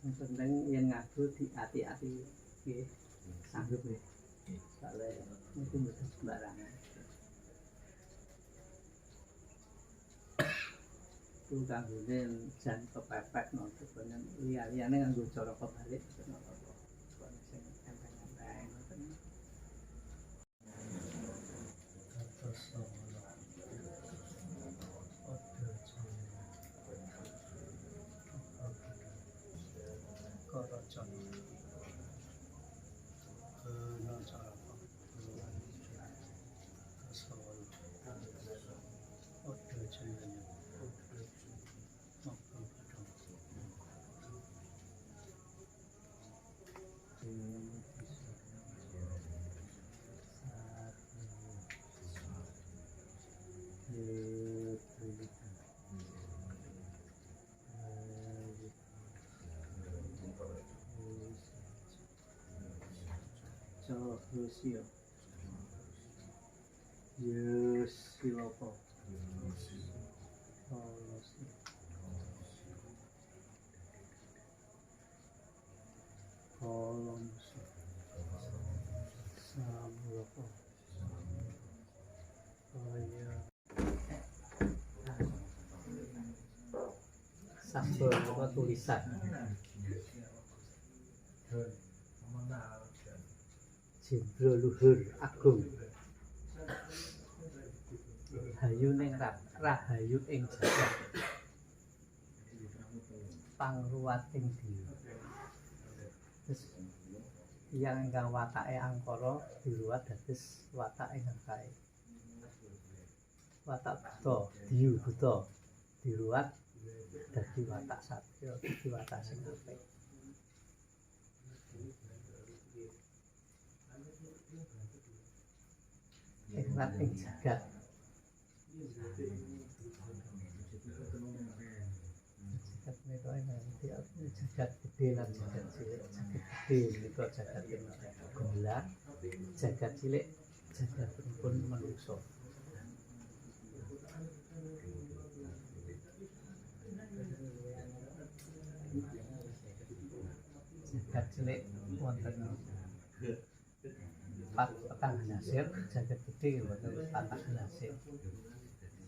Yang penting yang ngadu di hati-hati nggih. Sanggup nggih. Soale niku mboten sembarangan. Ku kanggone jan kepepet nonton pengen liya-liyane nganggo cara kebalik mboten apa-apa. Kok sing enteng-enteng ngoten. Korojon Rusio Yosiloko Kolomso Samuloko Sastra apa tulisan Jendra Luhur Agung Hayu ning rahayu ing jagat pangruwating diri. Yang ingkang watake angkara diruwat dados watak ingkang kae. Watak buta, diyu buta diruwat dadi watak satya, dadi watak sing apik. Ekrat ing jagat. Jagat menika nanti jagat gede lan jagat cilik. Jagat gede menika jagat gemelar, jagat cilik jagatipun manungsa. Jagat cilik wonten patang nasir, jagat gede wonten patang nasir.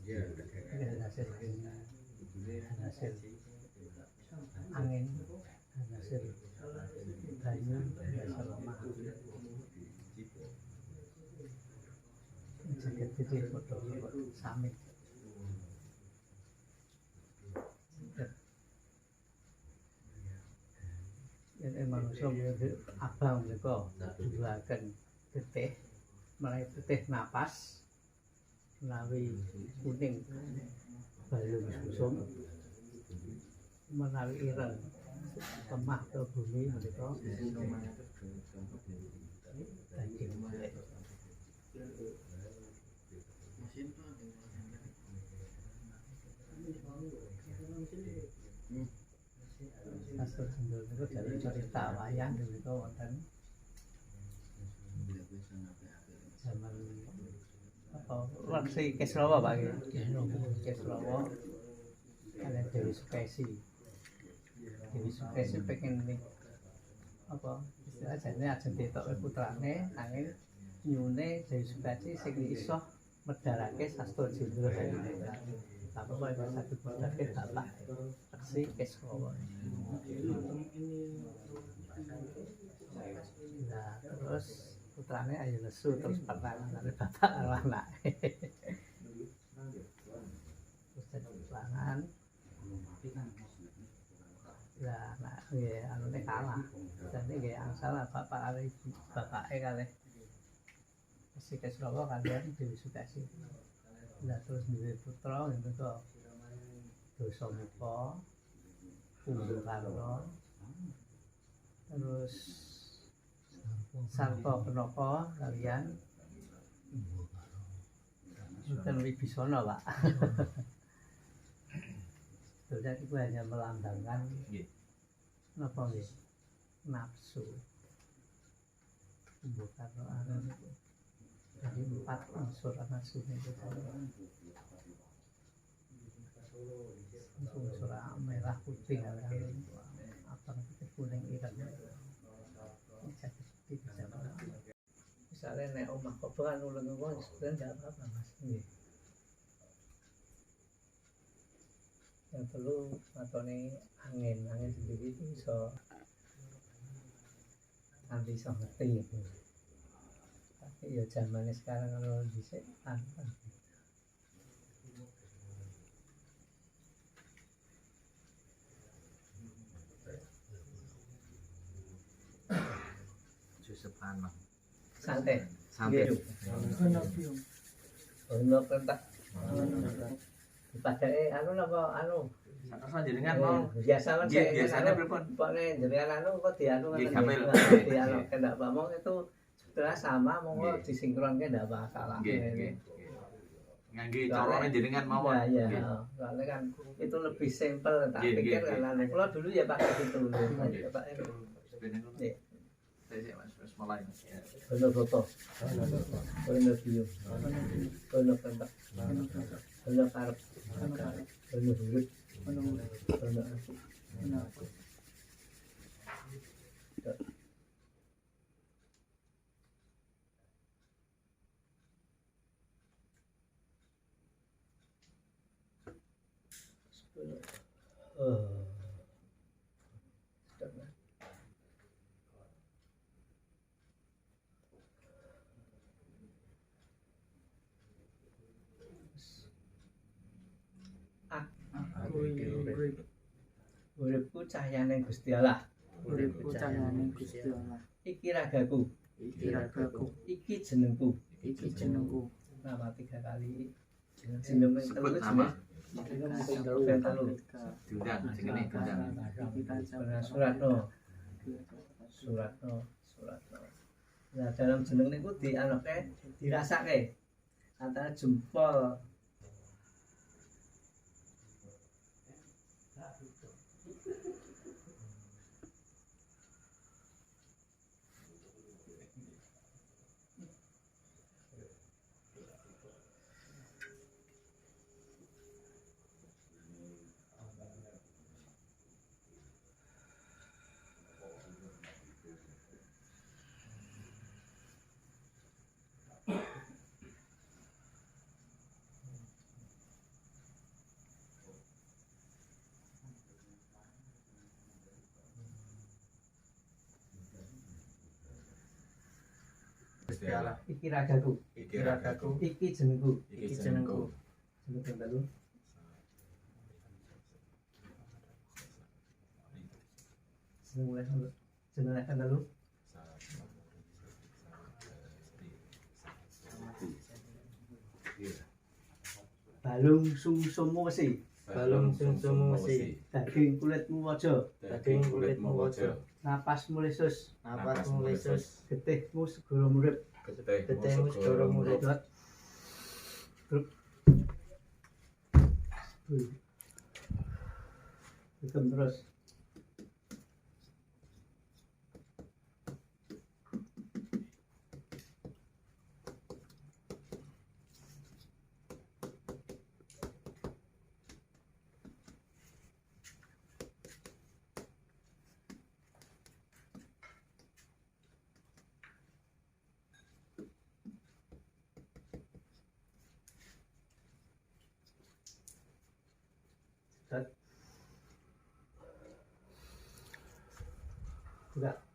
Nasir angin, nasir banyu, nasir lemah. Jagat gede padha sami. Yen manungsa abang menika duduhaken getih, menawi getih napas, menawi kuning balung susum, menawi ireng lemah ke bumi menika daging cilik. Sastra Sunda niku dari cerita wayang menika wonten zaman apa Resi Kesrawa Pak nggih. Kesrawa kaliyan Dewi Sukesi. Dewi Sukesi pengen apa istilah jane ajeng ditoke putrane nanging nyune Dewi Sukesi sing iso medharake sastra Jendra Hayuningrat. Tapi kok iso saged medharake bapak Resi Kesrawa. Nah, terus putrane ayo lesu terus perang karo bapak karo anake. Terus jadi perangan. Lah, nah nggih anune kalah. Jadi nggih angsal bapak karo ibu bapake kalih Resi Kesrawa kaliyan Dewi Sukesi. Lah terus duwe putra niku Dasamuka, Kumbakarna, terus Sarpakenaka kaliyan Sultan Wibisana, Pak. Sebetulnya itu hanya melambangkan napa nggih? Nafsu. Kumbakarna niku dari 4 unsur nafsu niku. Unsur merah putih apa kuning ireng. Misalnya nek omah kobakan ulun wong sebenarnya enggak apa-apa Mas. Nggih. Yang perlu matone angin sendiri itu bisa nanti bisa ngerti gitu. Tapi ya zamannya sekarang kalau bisa Susepan Bang. santai. Santai. Ono kentak. Dipadake anu napa anu Sakasa jenengan mau biasa kan nggih biasanya pripun? pokoknya jenengan anu kok dianu kan Nggih, gamel. dianu kendak ngomong itu sebetulnya sama monggo Nggih. disinkronke ndak masalah. Nggih, nggih. Ngangge carane jenengan mawon. Iya, Nggih. soalnya kan itu lebih simpel tak Nggih, pikir nggih, kan anu kula dulu ya pakai gitu. Nggih. Pak Nggih. Saya Mas mulai. Ono foto. Ono video. Ono kontak. Ono karep. Ono huruf. Ono asik. Uripku cahyane Gusti Allah. Uripku cahyaning Gusti Allah. Iki ragaku. Iki ragaku. Iki jenengku. Iki jenengku. Nama 3 kali. Jeneng Sebut nama. telu. Diundang sing ngene diundang. Suratno. Nah, dalam jeneng niku dianoke dirasake. Antara jempol Gusti Allah. iki ragaku. Iki ragaku. Iki jenengku. Iki jenengku. Jeneng telu. Jeneng telu. Balung sumsumu wesi. Balung sumsumu wesi. Daging kulitmu waja. Daging kulitmu waja. Napasmu lesus. Napasmu lesus. Getihmu segara murip. Getihmu segara murip. Grup. Hitam terus. Buka.